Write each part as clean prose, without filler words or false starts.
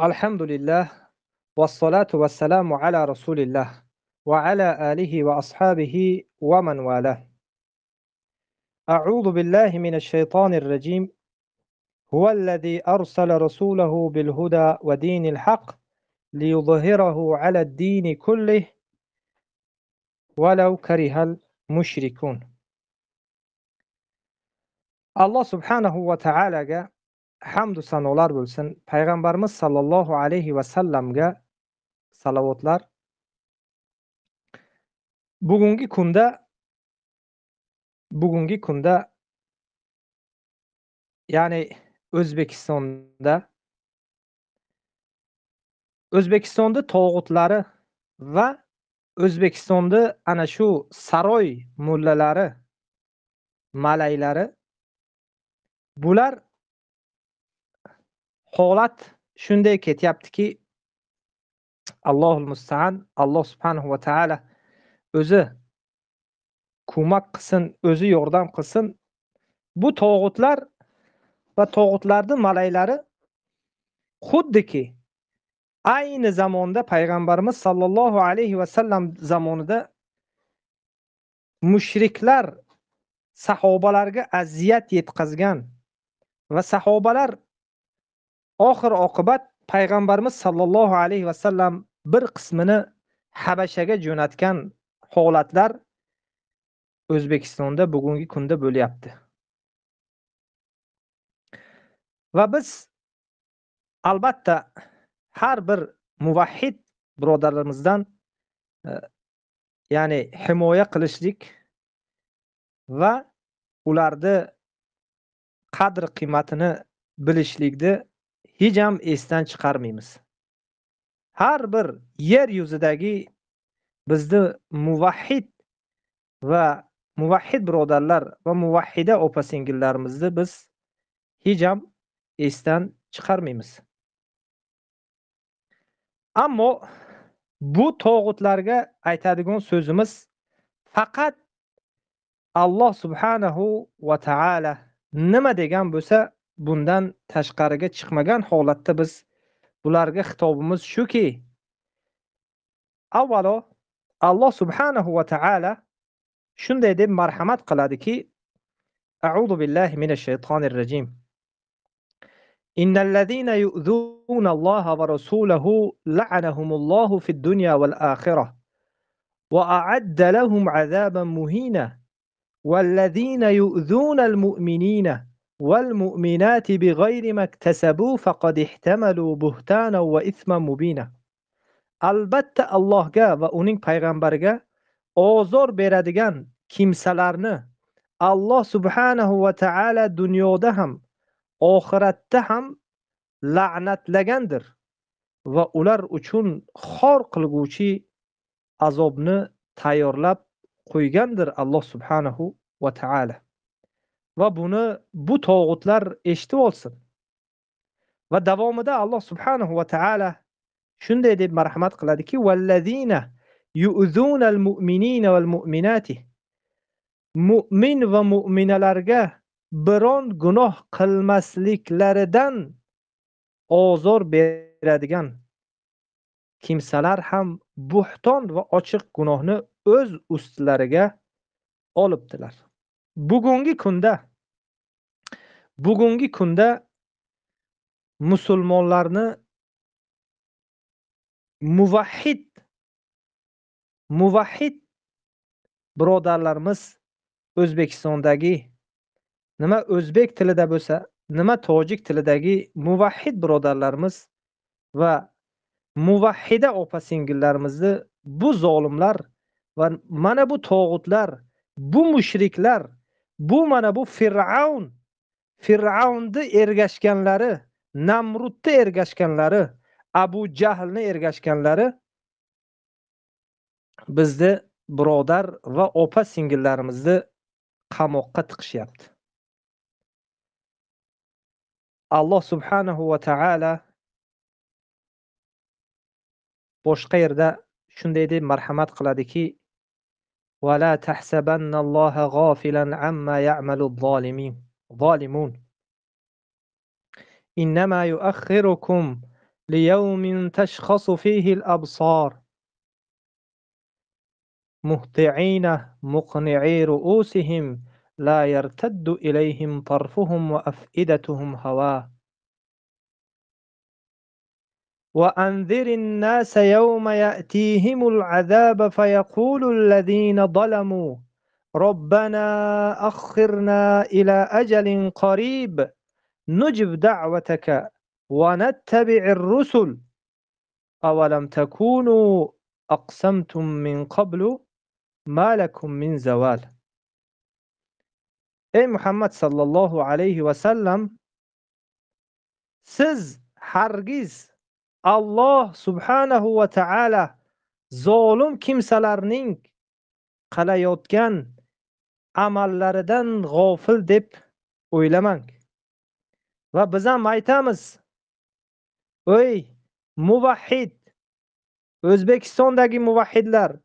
Alhamdulillah, wassalatu wassalamu ala rasulillah, wa ala alihi wa ashabihi wa man walah. A'udhu billahi minash shaitanir rajim. Huwa alladhi arsala rasulahu bil huda wa dinil haqq liyudhhirahu ala ad-din kullih walau karihal mushrikun. Alloh subhanahu va ta'alaga hamdu sanolar bo'lsin. Payg'ambarimiz sallallohu alayhi va sallamga salavotlar. Bugungi kunda ya'ni O'zbekistonda tog'utlari va O'zbekistonda ana shu saroy mullalari, malaylari bular holat shunday ketyaptiki, Allohul musta'an, Alloh subhanahu va ta'ala o'zi ko'mak qilsin, o'zi yordam qilsin. Bu tog'utlar va tog'utlarning malaylari xuddiki ayni zamonda payg'ambarimiz sallallohu alayhi va sallam zamonida mushriklar sahobalarga aziyat yetkazgan va sahobalar oxir oqibat payg'ambarimiz sallallohu alayhi va sallam bir qismini Habashaga jo'natgan holatlar O'zbekistonda bugungi kunda bo'lyapti. Va biz albatta har bir muvahhid birodarlarimizdan ya'ni himoya qilishlik va ularni qadr qiymatini bilishlikni hech ham esdan chiqarmaymiz. Har bir yer yuzidagi bizni muvahhid birodarlar va muvahhida opa-singillarimizni biz hech ham esdan chiqarmaymiz. Ammo bu tog'utlarga aytadigan so'zimiz faqat Alloh subhanahu va ta'ala nima degan bo'lsa, bundan tashqariga chiqmagan holatda biz bularga xitobimiz shuki, avvalo Alloh subhanahu va ta'ala shunday deb marhamat qiladiki, a'udhu billahi minash shaytonir rajim. Innal ladina yu'dhuna Alloha va rasulahu la'anahumullohu fid dunya wal akhirah wa a'adda lahum 'adhaban muhina. والذين يؤذون المؤمنين والمؤمنات بغير ما اكتسبوا فقد احتملوا بهتانا وإثما مبينا. Albatta Allohga va uning payg'ambariga ozor beradigan kimsalarni Alloh subhanahu va ta'ala dunyoda ham oxiratda ham la'natlagandir va ular uchun xor qilguvchi azobni tayyorlab qo'ygandir Alloh subhanahu va ta'ala. Va buni bu tog'utlar eshitib olsin. Va davomida Alloh subhanahu va ta'ala shunday deb marhamat qiladiki, vallazina yu'zunal mu'minina wal mu'minati. Mu'min va mu'minalarga biron gunoh qilmasliklaridan ozor beradigan kimsalar ham buhton va ochiq gunohni o'z ustilariga olibdilar. Bugungi kunda musulmonlarni muvahhid birodarlarimiz O'zbekistondagi nima o'zbek tilida bo'lsa, nima tojik tilidagi muvahhid birodarlarimiz va muvahhida opa-singillarimizni bu zolimlar va mana bu tog'utlar, bu mushriklar, bu mana bu Fir'avnni ergashganlari, Namrudni ergashganlari, Abu Jahlni ergashganlari bizni birodar va opa-singillarimizni qamoqqa tiqishyapti. Alloh subhanahu va ta'ala boshqa yerda shunday deb marhamat qiladiki, va la tahsabannallaha g'ofilan amma ya'maluz zolimun innama yu'akhirukum ليوم تشخص فيه الأبصار مهطعين مقنعي رؤوسهم لا يرتد إليهم طرفهم وأفئدتهم هواء وأنذر الناس يوم يأتيهم العذاب فيقول الذين ظلموا ربنا أخرنا إلى أجل قريب نجب دعوتك ونتبع الرسل أولم تكونوا أقسمتم من قبل ما لكم من زوال. Ey Muhammad sallallohu alayhi va sallam, siz hargiz Alloh subhanahu va ta'ala zolim kimsalarning qilayotgan amallaridan g'ofil deb o'ylamang. Va biz ham aytamiz, ey muvahhid, O'zbekistondagi muvahhidlar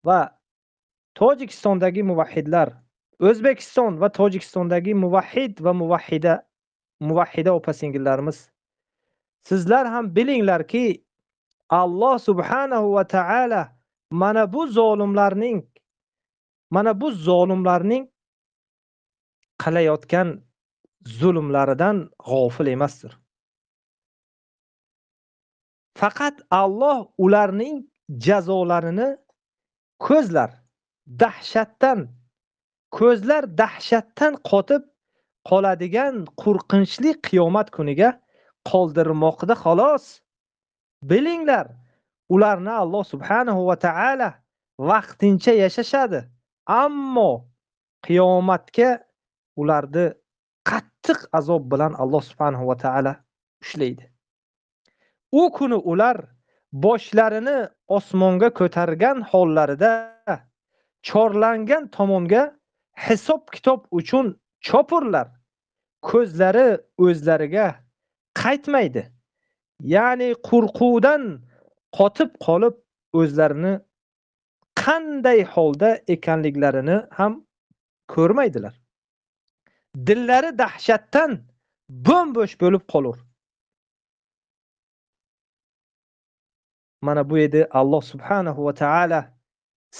va Tojikistondagi muvahhidlar, O'zbekiston va Tojikistondagi muvahhid va muvahhida opa-singillarimiz, sizlar ham bilinglarki, Alloh subhanahu va ta'ala mana bu zolimlarning qilayotgan zulmlaridan g'ofil emasdir. Faqat Alloh ularning jazolarini ko'zlar dahshatdan qotib qoladigan qo'rqinchli qiyomat kuniga qoldirmoqda xolos. Bilinglar, ularni Alloh subhanahu va ta'ala vaqtincha yashashadi, ammo qiyomatga ularni qattiq azob bilan Alloh subhanahu va ta'ala ushlaydi. U kuni ular boshlarini osmonga ko'targan hollarida chorlangan tomonga hisob-kitob uchun chopurlar. Ko'zlari o'zlariga qaytmaydi. Ya'ni qo'rquvdan qotib qolib o'zlarini qanday holda ekanliklarini ham ko'rmaydilar. Dillari dahshatdan bo'm-bo'sh bo'lib qolur. Mana bu edi Alloh subhanahu va ta'ala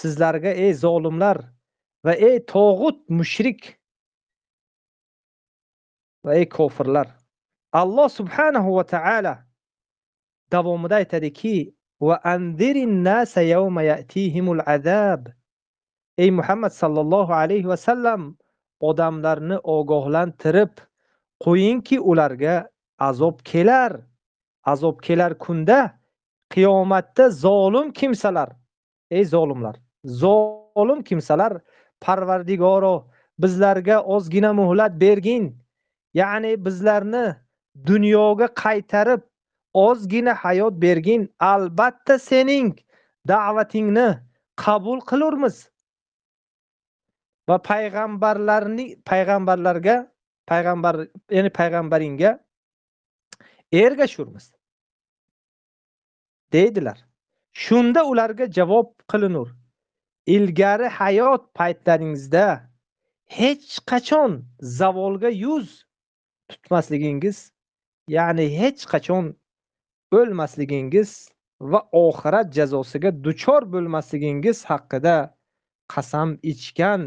sizlarga ey zolimlar va ey tog'ut mushrik va ey kofirlar. Alloh subhanahu va ta'ala davomida aytadiki: "Va anzirin nasa yawma ya'tihimul azab." Ey Muhammad sallallohu alayhi va sallam, odamlarni ogohlantirib qo'yingki, ularga azob kelar. Azob kelar kunda, qiyomatda zolim kimsalar, ey zolimlar, zolim kimsalar, Parvardigoro, bizlarga ozgina muhlat bergin. Ya'ni bizlarni dunyoga qaytarib ozgina hayot bergin. Albatta sening da'vatingni qabul qilurmiz va payg'ambaringga ergashurmiz deydilar. Shunda ularga javob qilinur: ilgari hayot paytlaringizda hech qachon zavolga yuz tutmasligingiz, ya'ni hech qachon o'lmasligingiz va oxirat jazosiga duchor bo'lmasligingiz haqida qasam ichgan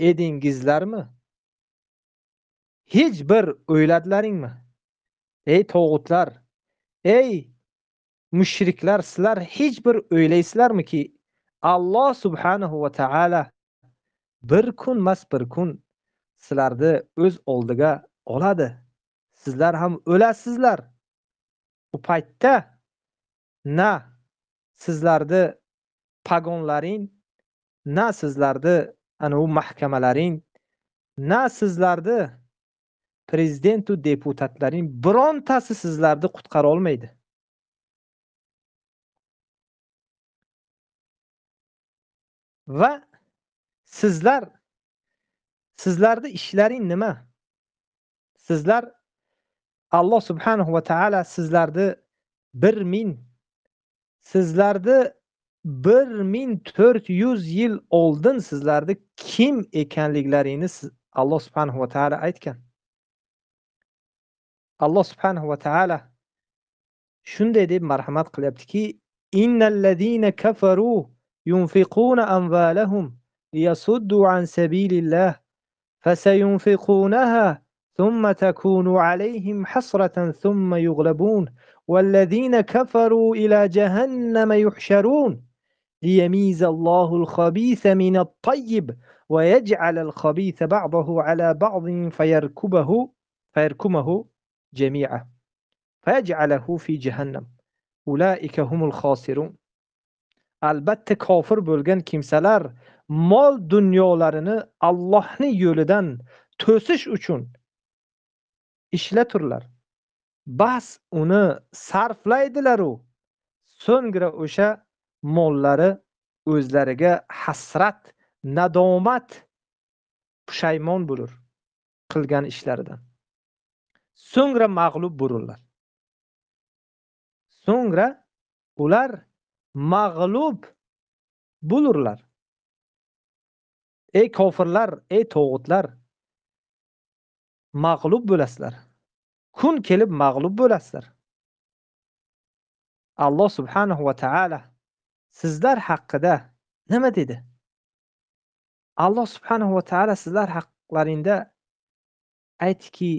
edingizlarmi? Hech bir o'yladilaringmi? Ey tog'utlar, ey mushriklar, sizlar hech bir o'ylaysizlarmiki, Alloh subhanahu va ta'ala bir kun sizlarni o'z oldiga oladi. Sizlar ham o'lasizlar. U paytda na sizlarni pagonlaring, na sizlarni ana u mahkamalaring, na sizlarni prezident va deputatlaring birontasi sizlarni qutqara olmaydi. Va sizlarni ishlaring nima? Sizlar Alloh subhanahu va ta'ala sizlarni 1400 yil oldin sizlarni kim ekanliklaringni Alloh subhanahu va ta'ala aytgan. Alloh subhanahu va ta'ala shunday deb marhamat qilyaptiki, innallazina kafaru yunfiquna amvalahum liyasuddu an sabilillah فسينفقونها ثم تكون عليهم حسرة ثم يغلبون والذين كفروا إلى جهنم يحشرون ليميز الله الخبيث من الطيب ويجعل الخبيث بعضه على بعض فيركمه جميعا فيجعله في جهنم أولئك هم الخاسرون. Albatta kofir bo'lgan kimsalar mol dunyolarini Allohning yo'lidan to'sish uchun ishlaturlar. Bas uni sarflaydilar-u, so'ngra o'sha mollari o'zlariga hasrat, nadomat, pushaymon bo'lur qilgan ishlaridan. So'ngra mag'lub bo'lurlar. So'ngra ular mag'lub bo'lurlar. Ey kofirlar, ey tog'utlar, mag'lub bo'lasizlar. Kun kelib mag'lub bo'lasizlar. Alloh subhanahu va taala sizlar haqida nima dedi? Alloh subhanahu va taala sizlar haqlaringda aytdiki: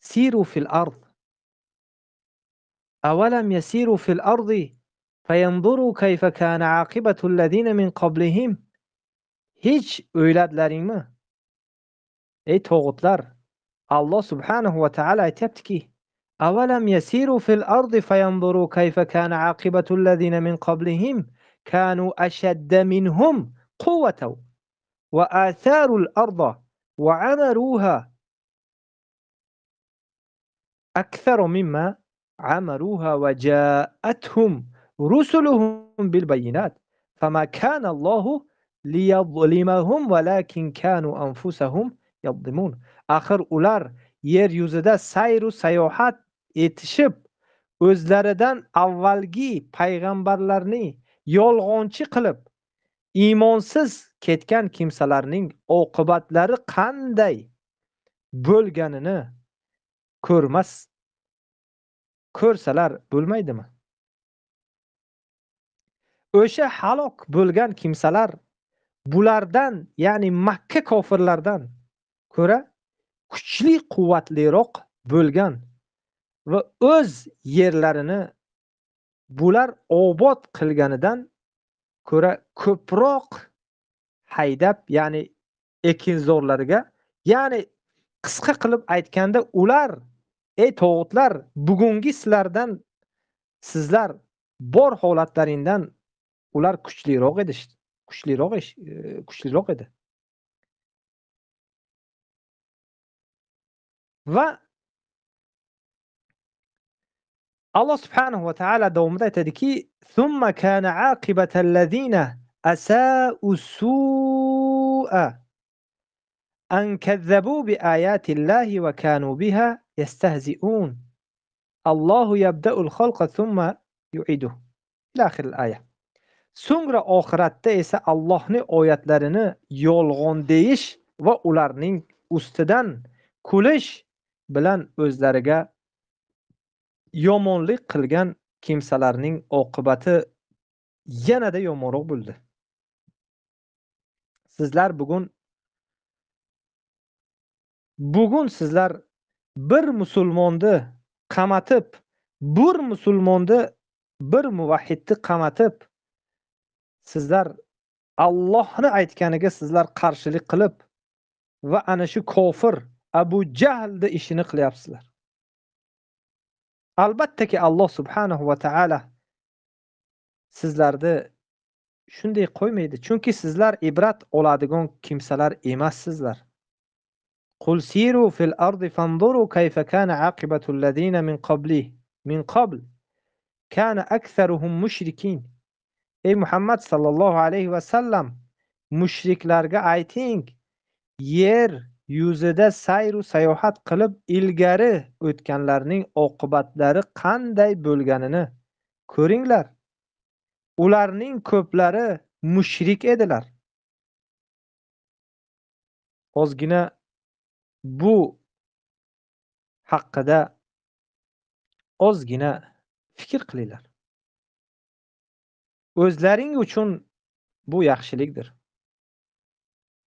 "Siru fil ard. Awalam yasiru fil ardi fayanzuru kayfa kana aqibatu allazina min qablihim." Hech o'yladilaringmi? Ey tog'utlar, Alloh subhanahu va taala aytayaptiki: "Awalam yasiru fil ardi fayanzuru kayfa kana aqibatu allazina min qablihim kanu ashadda minhum quwwatan wa atharu al-arda wa 'amaruha akthara mimma 'amaruha wa ja'atuhum rusuluhum bil bayyinat fama kana Allahu liyadhlimahum walakin kanu anfusahum yadhlimun." Axir ular yer yuzida sayru sayohat etishib, o'zlaridan avvalgi payg'ambarlarni yolg'onchi qilib, iymonsiz ketgan kimsalarning oqibatlari qanday bo'lganini ko'rsalar bo'lmaydimi? O'sha halok bo'lgan kimsalar bulardan, ya'ni Makka kofirlardan ko'ra kuchli, quvvatliroq bo'lgan va o'z yerlarini bular obod qilganidan ko'ra ko'proq haydab, ya'ni ekinzorlarga, ya'ni qisqa qilib aytganda ular, ey tog'utlar, bugungi sizlar bor holatlaringdan ular kuchliroq edi. Va Alloh subhanahu va taala davomida aytadiki: "Summa kana aqibatal ladina asa'u su'a an kazzabu bi ayati Allahi wa kanu biha yastahzi'un. Allohu yabda'ul khalqa thumma yu'iduhu." ila oxir oyat. So'ngra oxiratda esa Allohning oyatlarini yolg'on deyish va ularning ustidan kulish bilan o'zlariga yomonlik qilgan kimsalarning oqibati yanada yomonroq bo'ldi. Sizlar bugun sizlar bir musulmonni qamatib, bir muvahhidni qamatib, sizlar Allohni aytganiga sizlar qarshilik qilib va ana shu kofir Abu Jahlni ishini qilyapsizlar. Albattaki Alloh subhanahu va taala sizlarni shunday qo'ymaydi, chunki sizlar ibrat oladigan kimsalar emassizlar. Qul siru fil ardi fanzuru kayfa kana aqibatu allazina min qabl kana aktharuhum mushrikin. Ey Muhammad sallallohu alayhi va sallam, mushriklarga ayting, yer yuzida sayru sayohat qilib ilgari o'tganlarning oqibatlari qanday bo'lganini ko'ringlar. Ularning ko'plari mushrik edilar. Ozgina bu haqida ozgina fikr qilinglar. O'zlaring uchun bu yaxshilikdir.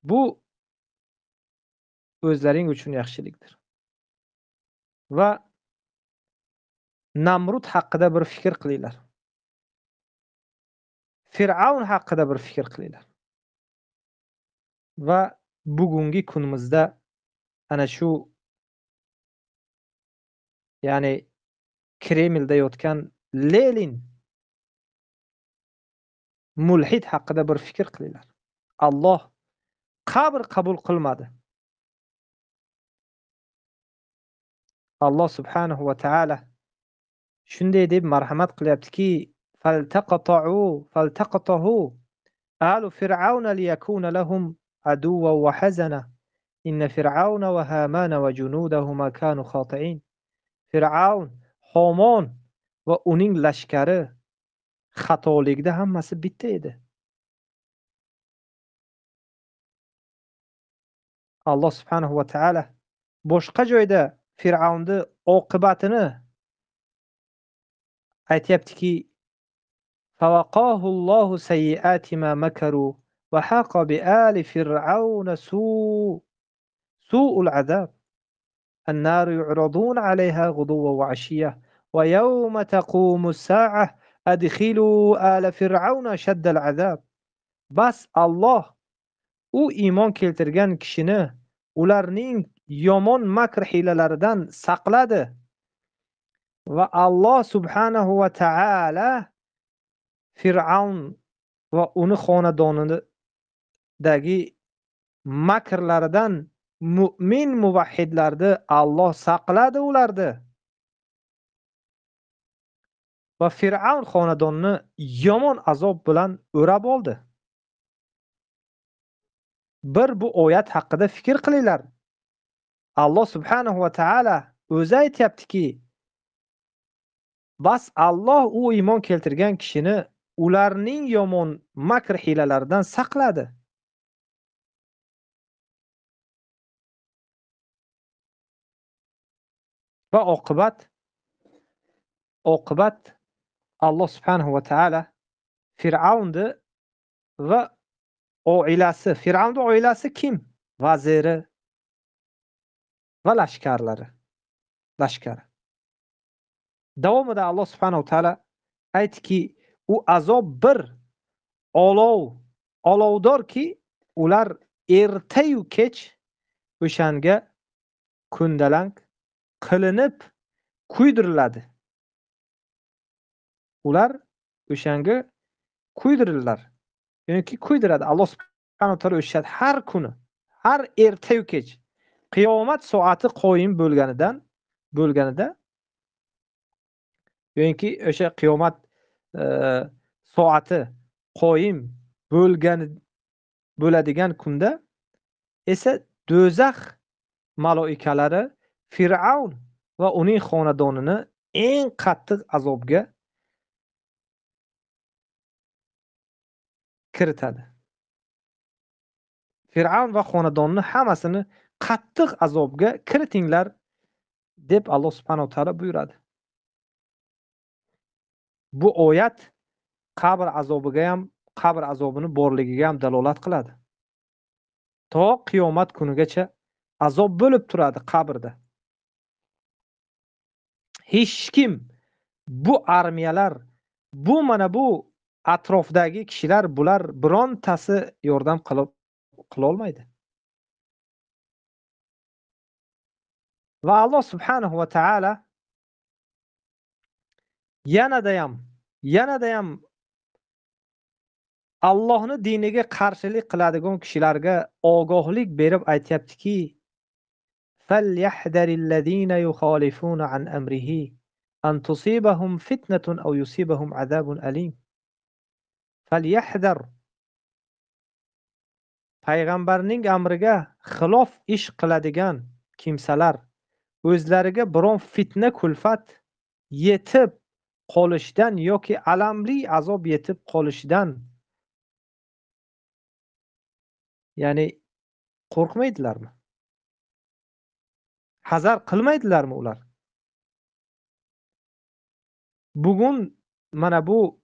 Bu o'zlaring uchun yaxshilikdir. Va Namrud haqida bir fikr qilinglar. Fir'avn haqida bir fikr qilinglar. Va bugungi kunimizda ana shu, ya'ni Kremlda yotgan Lenin, mulhid haqida bir fikr qilinglar. Alloh qabr qabul qilmadi. Alloh subhanahu va taala shunday deb marhamat qilyaptiki, faltaqatahu alu fir'auna liyakuna lahum aduwwan wa hazana inna fir'auna wa hamana wa junudahuma kanu khati'in. Fir'aun, Homon va uning lashkari xatolikda hammasi bitta edi. Alloh subhanahu va taala boshqa joyda Fir'avnning oqibatini aytayaptiki, fawaqahu Allohu sayyiati ma makaru va haqa bi ali fir'auna su'ul azab. النار يعرضون عليها غدوا وعشية ويوم تقوم الساعة أدخلوا آل فرعون أشد العذاب. Bas Alloh u iymon keltirgan kishini ularning yomon makr hiylalaridan saqladi va Alloh subhanahu va taala Fir'avn va uni xonadonidagi makrlaridan mu'min muvahhidlarni Alloh saqladi ularni va Fir'avn xonadonini yomon azob bilan o'rab oldi. Bir bu oyat haqida fikr qilinglar. Alloh subhanahu va taala o'zi aytayaptiki, bas Alloh u iymon keltirgan kishini ularning yomon makr hiylalaridan saqladi. Va oqibat Alloh subhanahu va taala Fir'avnni va oilasi, Fir'avnning oilasi kim? Vaziri va lashkari. Davomida Alloh subhanahu va taala aytdiki, u azob bir olovdorki, ular ertayu kech o'shanga kundalang qilinib kuydiriladi. Ular o'shanga kuydiriladilar. Yoki kuydiradi. Alloh subhanahu va taolo o'sha har kuni, har ertayu kech qiyomat soati qoyim bo'lganida yoki o'sha qiyomat soati qoyim bo'ladigan kunda esa do'zax maloikalari Fir'avn va uning xonadonini eng qattiq azobga kiritadi. Fir'avn va xonadonini hammasini qattiq azobga kiritinglar deb Alloh subhanahu va taolo buyuradi. Bu oyat qabr azobini borligiga ham dalolat qiladi. To qiyomat kunigacha azob bo'lib turadi qabrda. Hech kim bu armiyalar, mana bu atrofdagi kishilar bular birontasi yordam qila olmaydi. Va Alloh subhanahu va taala yanada ham Allohning diniga qarshilik qiladigan kishilarga ogohlik berib aytayaptiki, falyahdharillazina yukhalifuna an amrihi an tusibahum fitnatun aw yusibahum azabun alim. Falyahdhar, payg'ambarning amriga xilof ish qiladigan kimsalar o'zlariga biron fitna kulfat yetib qolishdan yoki alamli azob yetib qolishdan, ya'ni qo'rqmaydilarmi? Hazar qilmaydilarmi ular? bugun mana bu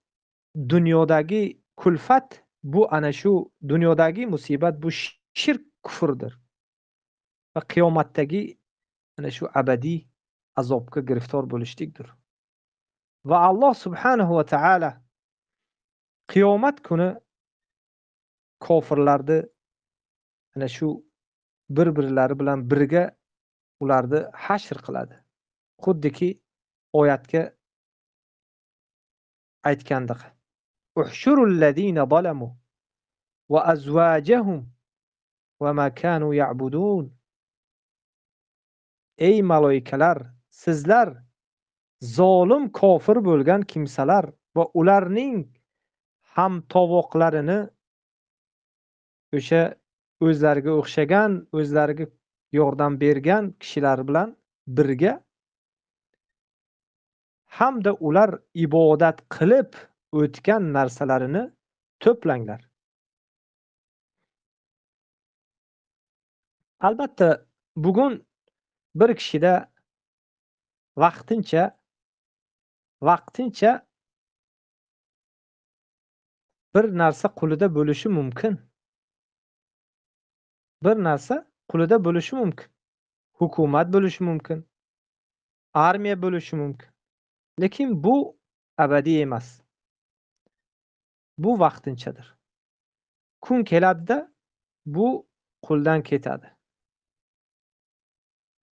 dunyodagi kulfat, bu ana shu dunyodagi musibat, bu shirk kufrdir va qiyomatdagi ana shu abadiy azobga giriftor bo'lishlikdir. Va Alloh subhanahu va taala qiyomat kuni kofirlarni ana shu bir-birlari bilan birga ularni hashr qiladi. Xuddiki oyatga aytgandek. Uhshurul ladina zalamu va azwajahum va ma kanu ya'budun. Ey maloikalar, sizlar zolim kofir bo'lgan kimsalar va ularning ham tovoqlarini o'sha o'zlariga o'xshagan, o'zlariga yordam bergan kishilar bilan birga hamda ular ibodat qilib o'tgan narsalarini to'planglar. Albatta, bugun bir kishida vaqtincha bir narsa qo'lida bo'lishi mumkin. Bir narsa qo'lida bo'lishi mumkin. Hukumat bo'lishi mumkin, armiya bo'lishi mumkin. Lekin bu abadiy emas. Bu vaqtinchadir. Kun keladida bu qo'ldan ketadi.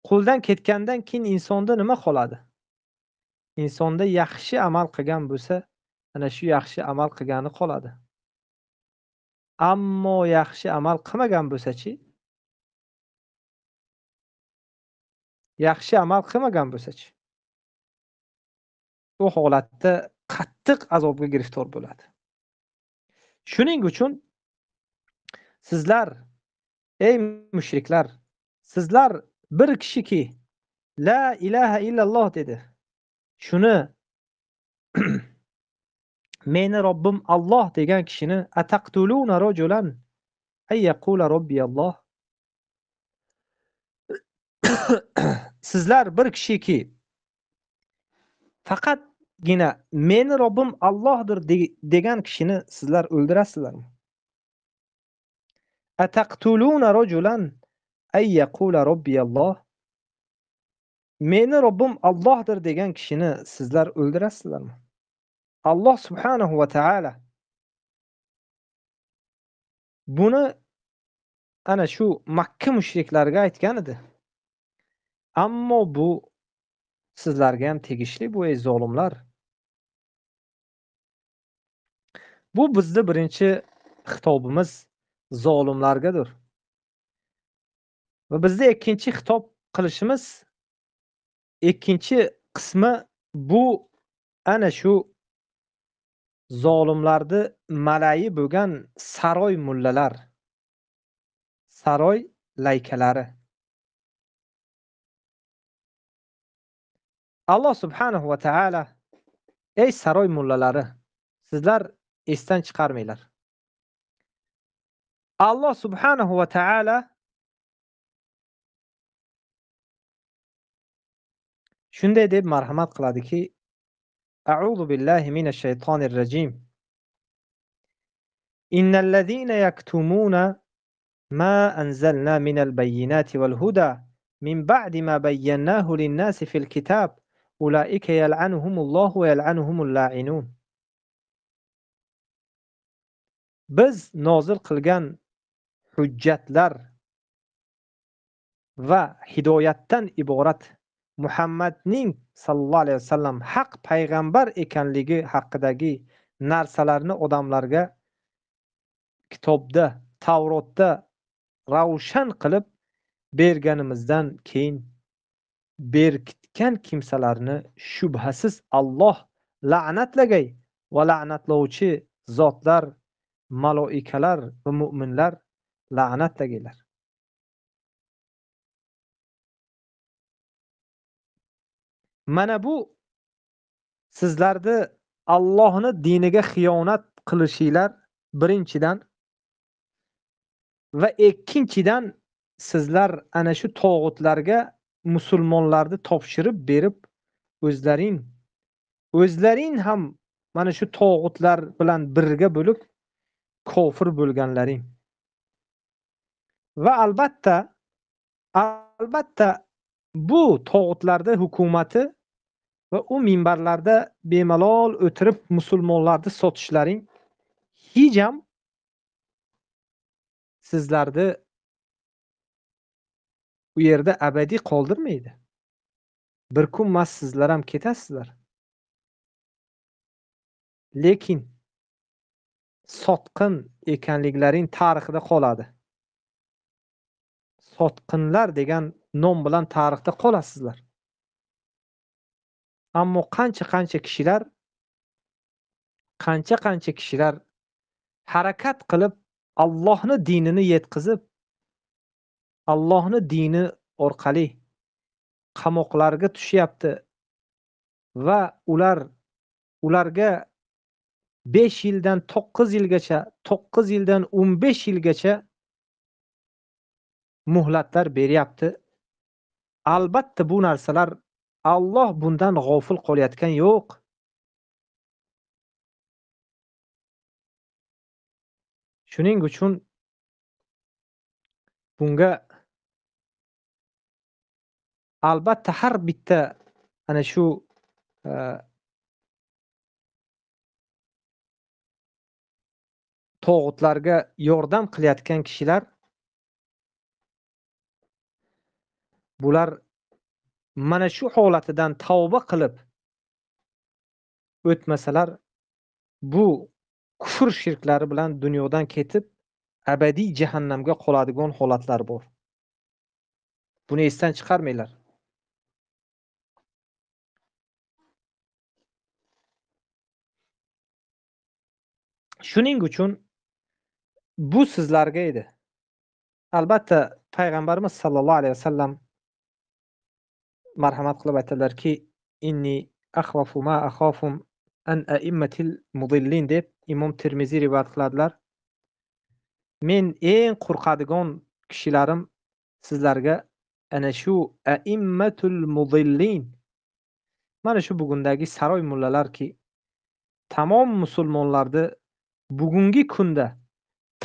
Qo'ldan ketgandan keyin insonda nima qoladi? Insonda yaxshi amal qilgan bo'lsa, ana shu yaxshi amal qilgani qoladi. Ammo yaxshi amal qilmagan bo'lsa-chi? Yaxshi amal qilmagan bo'lsa-chi? U holatda qattiq azobga giriftor bo'ladi. Shuning uchun sizlar, ey mushriklar, sizlar bir kishiki la ilaha illalloh dedi. Shuni meni Robbim Alloh degan kishini ataqtuluna rajulan ay yaqula robbiyalloh. Sizlar bir kishiki faqatgina meni Robbim Allohdir degan kishini sizlar o'ldirasizlarmi? Ataqtuluna rajulan ay yaqula robbiyalloh. Meni Robbim Allohdir degan kishini sizlar o'ldirasizlarmi? Alloh subhanahu va taala buni ana shu Makka mushriklariga aytgan edi. Ammo bu sizlarga ham tegishli, bu ey zolimlar. Bu bizning birinchi xitobimiz zolimlargadir. Va bizning ikkinchi xitob qilishimiz, ikkinchi qismi bu ana shu zolimlarni malayi bo'lgan saroy mullalar, saroy laykalari. Alloh subhanahu va taala ey saroy mullalari, sizlar esdan chiqarmanglar. Alloh subhanahu va taala shunday deb marhamat qiladiki: A'udhu billahi minash shaytonir rajim. Innal ladhina yaktumuna ma anzalna minal bayyinati wal huda min ba'di ma bayyanahu lin-nasi fil kitab ulaika yal'anuhumullohu va yal'anuhumul la'inun. Biz nozil qilgan hujjatlar va hidoyatdan iborat Muhammadning sallallohu alayhi vasallam haq payg'ambar ekanligi haqidagi narsalarni odamlarga kitobda, Tavrotda ravshan qilib berganimizdan keyin berkitgan kimsalarni shubhasiz Alloh la'natlagay va la'natlovchi zotlar, maloikalar va mu'minlar la'natlagaylar. Mana bu sizlarni Allohning diniga xiyonat qilishinglar birinchidan va ikkinchidan sizlar ana shu tog'utlarga musulmonlarni topshirib berib o'zlaring o'zlaring ham mana shu tog'utlar bilan birga bo'lib kofir bo'lganlaring. Va albatta bu tog'utlarda hukumati va u minbarlarda bemalol o'tirib musulmonlarni sotishlaring hech ham sizlarni u yerda abadiy qoldirmaydi. Bir kun mas sizlar ham ketasizlar. Lekin sotqin ekanliklaring tarixda qoladi. Sotqinlar degan nom bilan tarixda qolasizlar. Ammo qancha kishilar harakat qilib Allohning dinini yetkazib, Allohning dini orqali qamoqlarga tushyapti va ularga 5 yildan 9 yilgacha, 9 yildan 15 yilgacha muhlatlar beryapti. Albatta bu narsalar Alloh bundan g'ofil qolayotgan yo'q. Shuning uchun bunga albatta har bitta ana shu tog'utlarga yordam qilayotgan kishilar bular mana shu holatidan tavba qilib o'tmasalar bu kufr shirklari bilan dunyodan ketib abadiy jahannamga qoladigan holatlar bor. Buni esdan chiqarmanglar. Shuning uchun bu sizlarga edi. Albatta payg'ambarimiz sallallohu alayhi vasallam marhamat qilib aytadilarki, inni akhwafu ma akhafum an a'immatil mudillin deb Imom Termiziy rivoyat qiladilar. Men eng qo'rqadigan kishilarim sizlarga ana shu a'immatul mudillin, mana shu bugundagi saroy mullalarki tamom musulmonlarni bugungi kunda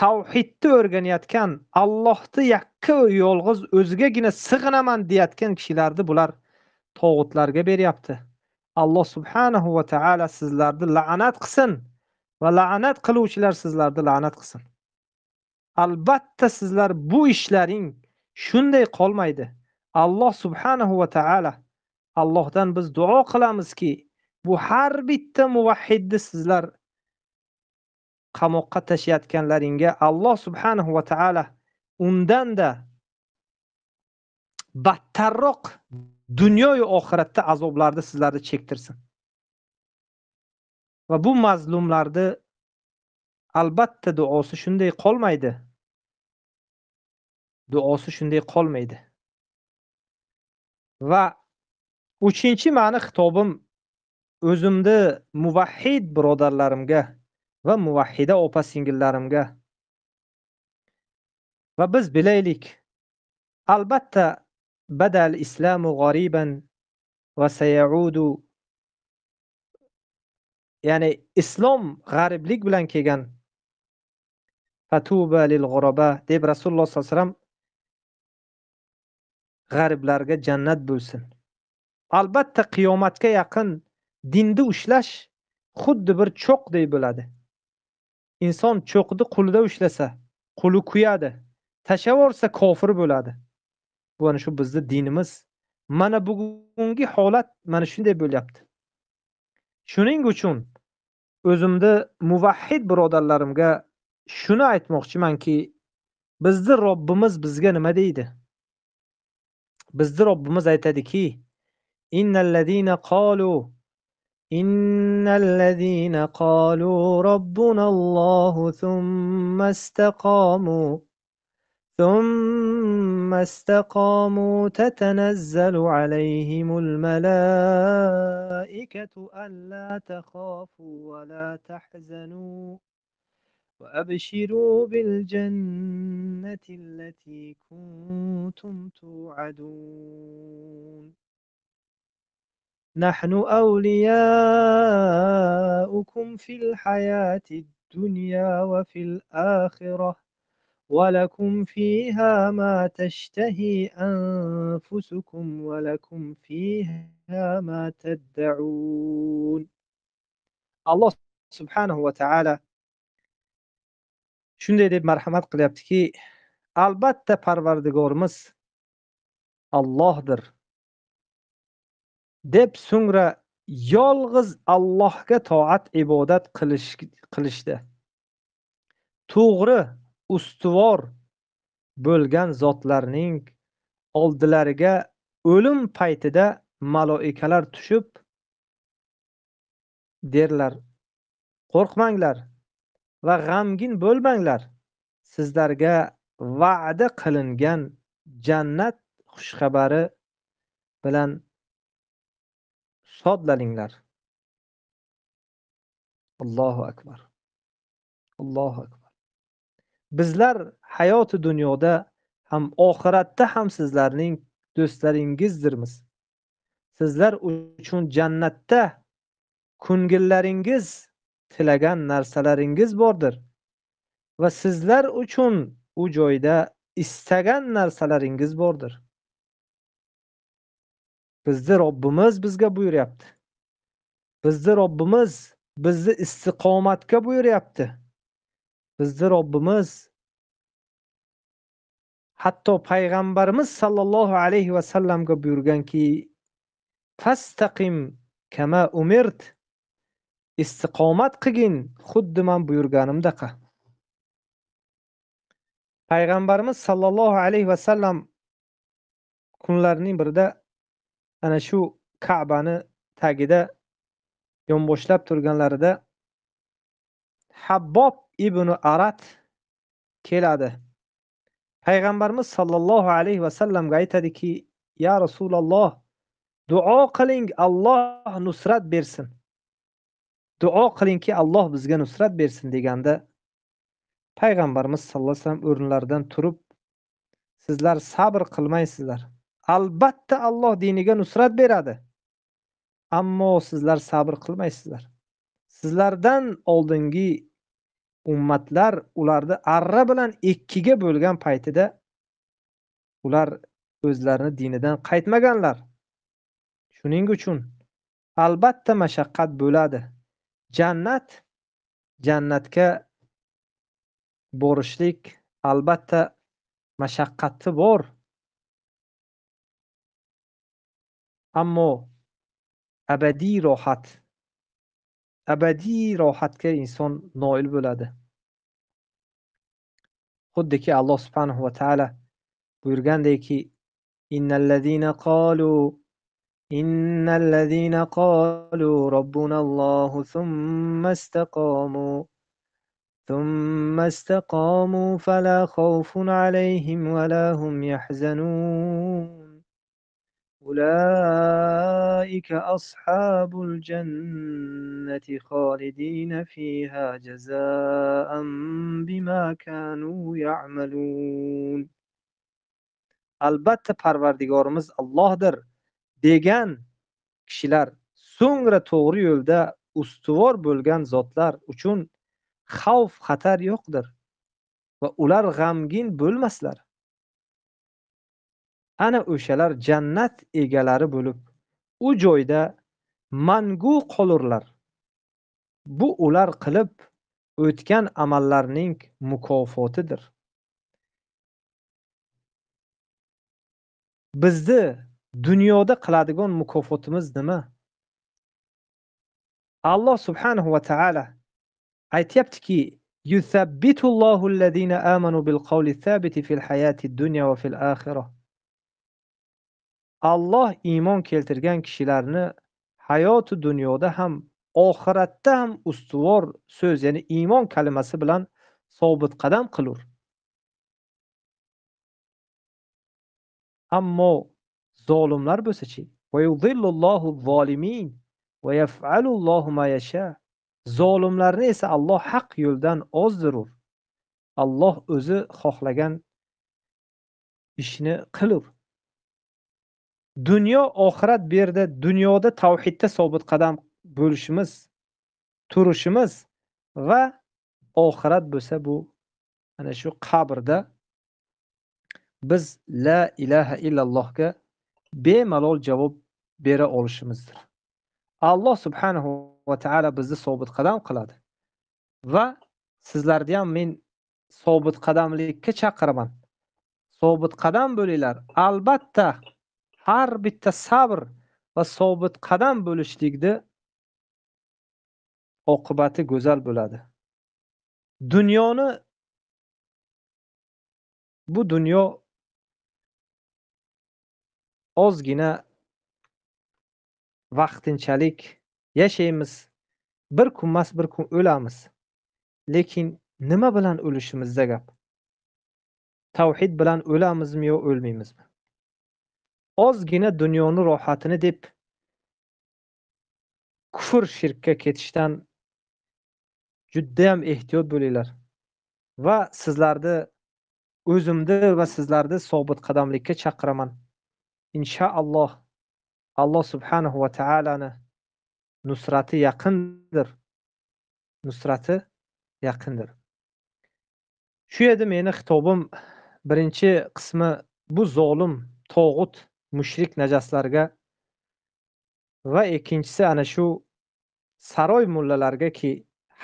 tavhidni o'rganayotgan, Allohni yakka yolg'iz o'zigagina sig'inaman deyotgan kishilarni bular tog'utlarga beryapti. Alloh subhanahu va taala sizlarni la'nat qilsin va la'nat qiluvchilar sizlarni la'nat qilsin. Albatta sizlar bu ishlaring shunday qolmaydi. Alloh subhanahu va taala Allohdan biz duo qilamizki, bu har bitta muvahhidni sizlar qamoqqa tashlayotganlaringga Alloh subhanahu va taala undanda battarroq dunyo va oxiratda azoblarni sizlarni chektirsin. Va bu mazlumlarni albatta duosi shunday qolmaydi. Duosi shunday qolmaydi. Va 3-mani xitobim o'zimni muvahhid birodarlarimga va muvahhida opa-singillarimga va biz bilaylik, albatta badal islamu g'ariban va sayaudu, ya'ni islom g'ariblik bilan kelgan. Fatuba lil g'uraba deb Rasululloh sollallohu alayhi vasallam g'ariblarga jannat bo'lsin. Albatta qiyomatga yaqin dinni ushlash xuddi bir cho'qday bo'ladi. Inson cho'qni qo'lida ushlasa, qo'li kuyadi. Tashavorsa kofir bo'ladi. Bu ana shu bizning dinimiz. Mana bugungi holat mana shunday bo'lyapti. Shuning uchun o'zimni muvahhid birodarlarimga shuni aytmoqchimanki, bizning Robbimiz bizga nima deydi? Bizning Robbimiz aytadiki, innallazina qalu robbunallohu thumma istaqamu tatanazzalu alayhimul malaikatu alla takhafu wa la tahzanu وأبشروا بالجنة التي كنتم توعدون. نحن أولياؤكم في الحياة الدنيا وفي الآخرة ولكم فيها ما تشتهي أنفسكم ولكم فيها ما تدعون. Alloh subhanahu va ta'ala shunday deb marhamat qilyaptiki, albatta Parvardigorimiz Allohdir deb, so'ngra yolg'iz Allohga toat ibodat qilishdi. To'g'ri, ustuvor bo'lgan zotlarning oldilariga o'lim paytida maloikalar tushib derlar: qo'rqmanglar va g'amgin bo'lmanglar. Sizlarga va'da qilingan jannat xushxabari bilan shodlaninglar. Allohu akbar. Allohu akbar. Bizlar hayoti dunyoda ham oxiratda ham sizlarning do'stlaringizdirmiz. Sizlar uchun jannatda ko'ngillaringiz tilagan narsalaringiz bordir va sizlar uchun u joyda istagan narsalaringiz bordir. Bizni Robbimiz bizga buyuryapti. Bizni Robbimiz bizni istiqomatga buyuryapti. Bizni Robbimiz hatto payg'ambarimiz sallallohu alayhi va sallamga buyurganki: "Fastaqim kama umirt." Istiqomat qilgin, xuddi men buyurganimdaqa. Payg'ambarimiz sallallohu alayhi va sallam kunlarning birida ana shu Ka'bani tagida yonboshlab turganlarida Habbob ibn Arat keladi. Payg'ambarimiz sallallohu alayhi va sallamga aytadiki: "Ya Rasululloh, duo qiling, Alloh nusrat bersin. Duo qilingki, Alloh bizga nusrat bersin" deganda, Payg'ambarimiz sallallohu alayhi vasallam o'rinlaridan turib: "Sizlar sabr qilmaysizlar. Albatta Alloh diniga nusrat beradi. Ammo sizlar sabr qilmaysizlar. Sizlardan oldingi ummatlar ularni arra bilan ikkiga bo'lgan paytida ular o'zlarini dinidan qaytmaganlar. Shuning uchun albatta mashaqqat bo'ladi. Jannatga borishlik albatta mashaqqati bor. Ammo abadiy rohatga inson noil bo'ladi. Xuddiki Alloh subhanahu va taala buyurgandeki: innallazina qalu robbunallohu ثم استقاموا فلا خوف عليهم ولا هم يحزنون أولئك أصحاب الجنة خالدين فيها جزاء بما كانوا يعملون. Albatta Parvardigorimiz Allohdir degan kishilar, so'ngra to'g'ri yo'lda ustuvor bo'lgan zotlar uchun xavf xatar yo'qdir va ular g'amgin bo'lmaslar. Ana o'shalar jannat egalari bo'lib, u joyda mangu qolurlar. Bu ular qilib o'tgan amallarning mukofotidir. Bizni dunyoda qiladigan mukofotimiz nima? Alloh subhanahu va taala aytayaptiki: "Yuthabbitullohu allazina amanu bil qawli thabiti fil hayati dunya va fil akhirah." Alloh iymon keltirgan kishilarni hayoti dunyoda ham, oxiratda ham ustuvor so'z, ya'ni iymon kalimasi bilan sobit qadam qilur. Ammo zolimlar bo'lsa-chi? Va yudhillullohu zolimin va yaf'alullohu ma yasha. Zolimlarni esa Alloh haq yo'ldan ozdirur. Alloh o'zi xohlagan ishni qilur. Dunyo oxirat bu yerda dunyoda tavhidda sobit qadam bo'lishimiz, turishimiz va oxirat bo'lsa bu ana shu qabrda biz la ilaha illallohga bemalol javob bera olishimizdir. Alloh subhanahu va taolo bizni sobit qadam qiladi va sizlarni ham men sobit qadamlikka chaqiraman. Sobit qadam bo'linglar. Albatta har bitta sabr va sobit qadam bo'lishlikni oqibati go'zal bo'ladi. Dunyoni bu dunyo ozgina vaqtinchalik yashaymiz. Bir kun emas, bir kun o'lamiz. Lekin nima bilan o'lishimizda gap? Tavhid bilan o'lamizmi yo o'lmaymizmi? Ozgina dunyoni rohatini deb kufr shirkka ketishdan juda ham ehtiyot bo'linglar. Va sizlarni o'zimni va sizlarni sobit qadamlikka chaqiraman. Inshaalloh Alloh subhanahu va taolani nusrati yaqindir. Nusrati yaqindir. Shu edi meni xitobim birinchi qismi bu zolim, tog'ut, mushrik najaslarga va ikkinchisi ana shu saroy mullalargaki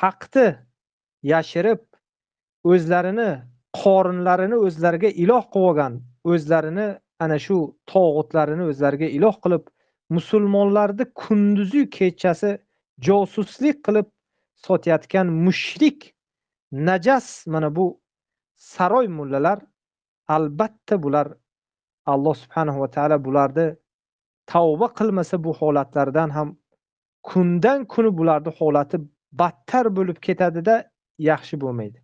haqni yashirib o'zlarini qorinlarini o'zlariga iloh qilib olgan, o'zlarini ana shu tog'utlarini o'zlariga iloh qilib, musulmonlarni kunduzi kechasi josuslik qilib sotayotgan mushrik najas mana bu saroy mullalar albatta bular Alloh subhanahu va taolo bularni tavba qilmasa bu holatlardan ham kundan kuni bularni holati battar bo'lib ketadi-da, yaxshi bo'lmaydi.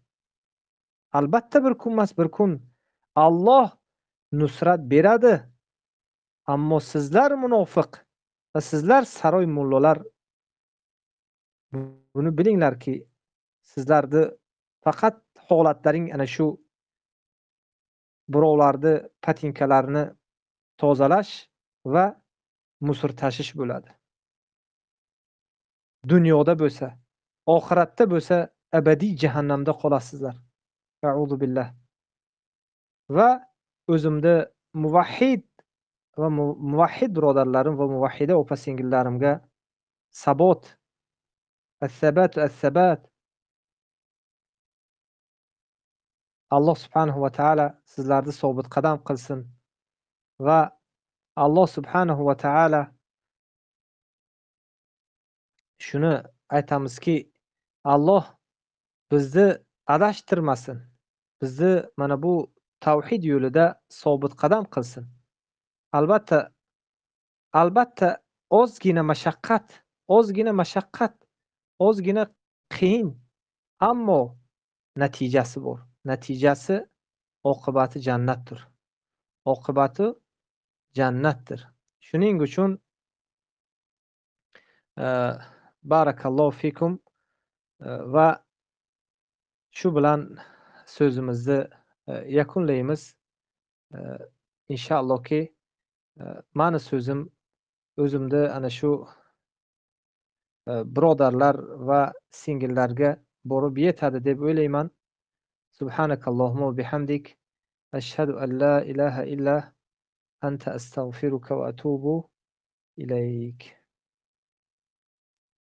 Albatta bir kun emas, bir kun Alloh nusrat beradi. Ammo sizlar munofiq va sizlar saroy mullalar buni bilinglarki, sizlarni faqat holatlaring ana shu birovlarni patinkalarini tozalash va musor tashish bo'ladi. Dunyoda bo'lsa, oxiratda bo'lsa abadiy jahannamda qolasizlar. A'udhu billah. Va o'zimni muvahhid va muvahhid birodarlarim va muvahhida opa-singillarimga sabot, as-sabat Alloh subhanahu va taolo sizlarni sobit qadam qilsin va Alloh subhanahu va taolo shuni aytamizki, Alloh bizni adashtirmasin. Bizni mana bu tavhid yo'lida sobit qadam qilsin. Albatta ozgina mashaqqat, ozgina qiyin, ammo natijasi bor. Natijasi oqibati jannatdir. Oqibati jannatdir. Shuning uchun barakallohu fikum va shu bilan so'zimizni yakunlaymiz. Inshaallohki mani so'zim o'zimni ana shu birodarlar va singillarga borib yetadi deb o'ylayman. Subhanakallohumma va bihamdik ashhadu an la ilaha illa anta astaghfiruka va atubu ilayk.